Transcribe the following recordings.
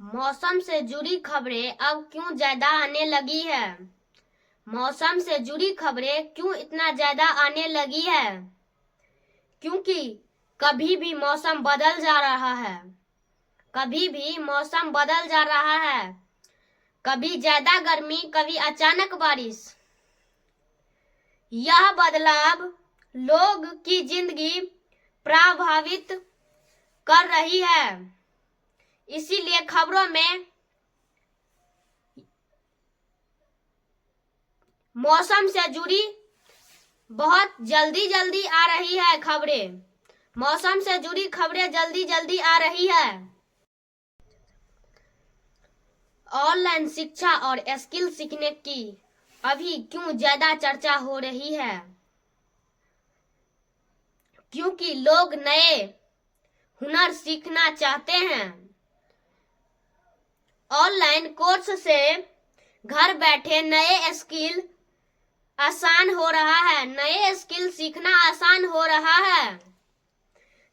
मौसम से जुड़ी खबरें अब क्यों ज्यादा आने लगी है? मौसम से जुड़ी खबरें क्यों इतना ज्यादा आने लगी है? क्योंकि कभी भी मौसम बदल जा रहा है। कभी भी मौसम बदल जा रहा है। कभी ज्यादा गर्मी, कभी अचानक बारिश। यह बदलाव लोग की जिंदगी प्रभावित कर रही है। इसीलिए खबरों में मौसम से जुड़ी बहुत जल्दी आ रही है खबरें। मौसम से जुड़ी खबरें जल्दी आ रही है। ऑनलाइन शिक्षा और स्किल सीखने की अभी क्यों ज्यादा चर्चा हो रही है? क्योंकि लोग नए हुनर सीखना चाहते हैं। ऑनलाइन कोर्स से घर बैठे नए स्किल आसान हो रहा है। नए स्किल सीखना आसान हो रहा है,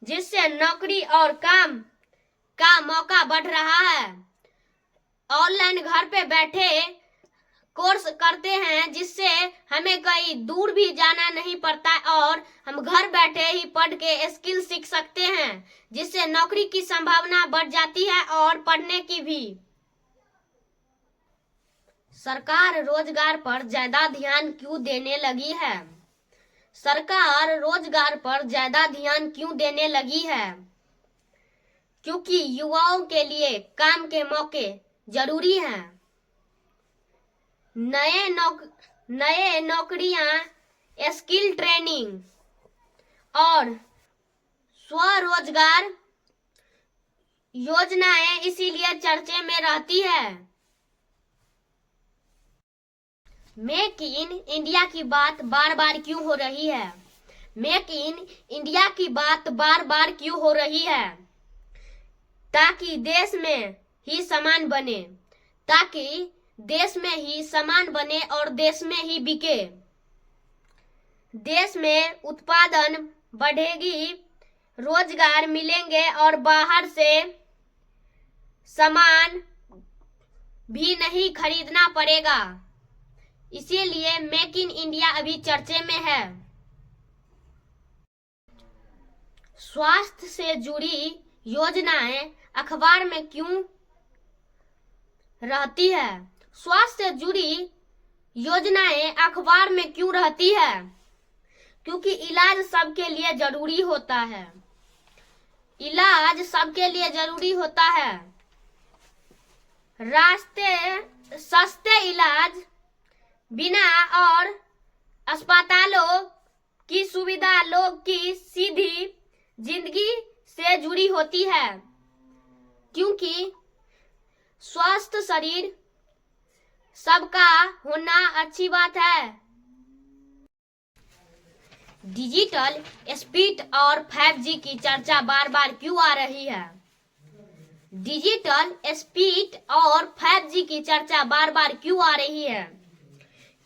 जिससे नौकरी और काम का मौका बढ़ रहा है। ऑनलाइन घर पे बैठे कोर्स करते हैं, जिससे हमें कहीं दूर भी जाना नहीं पड़ता और हम घर बैठे ही पढ़ के स्किल सीख सकते हैं, जिससे नौकरी की संभावना बढ़ जाती है और पढ़ने की भी। सरकार रोजगार पर ज्यादा ध्यान क्यों देने लगी है? सरकार रोजगार पर ज्यादा ध्यान क्यों देने लगी है? क्योंकि युवाओं के लिए काम के मौके जरूरी हैं। नए नौकरियां, स्किल ट्रेनिंग और स्वरोजगार योजनाएं इसीलिए चर्चे में रहती है। मेक इन इंडिया की बात बार बार क्यों हो रही है? मेक इन इंडिया की बात बार बार क्यों हो रही है? ताकि देश में ही सामान बने, ताकि देश में ही सामान बने और देश में ही बिके। देश में उत्पादन बढ़ेगी, रोजगार मिलेंगे और बाहर से सामान भी नहीं खरीदना पड़ेगा। इसीलिए मेक इन इंडिया अभी चर्चे में है। स्वास्थ्य से जुड़ी योजनाएं अखबार में क्यों रहती है? स्वास्थ्य से जुड़ी योजनाएं अखबार में क्यों रहती है? क्योंकि इलाज सबके लिए जरूरी होता है। इलाज सबके लिए जरूरी होता है। सस्ते इलाज बिना और अस्पतालों की सुविधा लोग की सीधी जिंदगी से जुड़ी होती है। क्योंकि स्वस्थ शरीर सबका होना अच्छी बात है। डिजिटल स्पीड और 5G की चर्चा बार बार क्यों आ रही है? डिजिटल स्पीड और 5G की चर्चा बार बार क्यों आ रही है?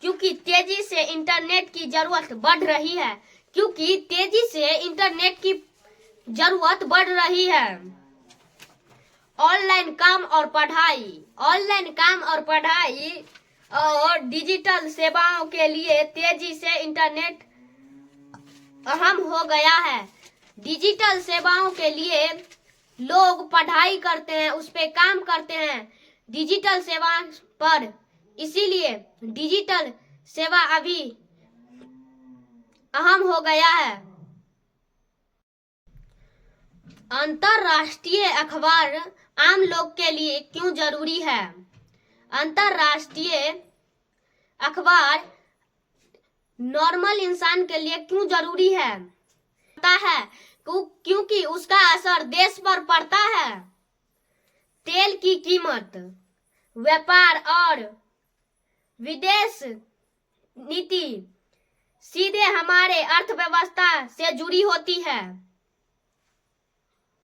क्योंकि तेजी से इंटरनेट की जरूरत बढ़ रही है। क्योंकि तेजी से इंटरनेट की जरूरत बढ़ रही है। ऑनलाइन काम और पढ़ाई और डिजिटल सेवाओं के लिए तेजी से इंटरनेट अहम हो गया है। डिजिटल सेवाओं के लिए लोग पढ़ाई करते हैं, उस पे काम करते हैं डिजिटल सेवा पर। इसीलिए डिजिटल सेवा अभी अहम हो गया है। अंतरराष्ट्रीय अखबार आम लोग के लिए क्यों जरूरी है? अंतरराष्ट्रीय अखबार नॉर्मल इंसान के लिए क्यों जरूरी है? पता है क्योंकि उसका असर देश पर पड़ता है। तेल की कीमत, व्यापार और विदेश नीति सीधे हमारे अर्थव्यवस्था से जुड़ी होती है।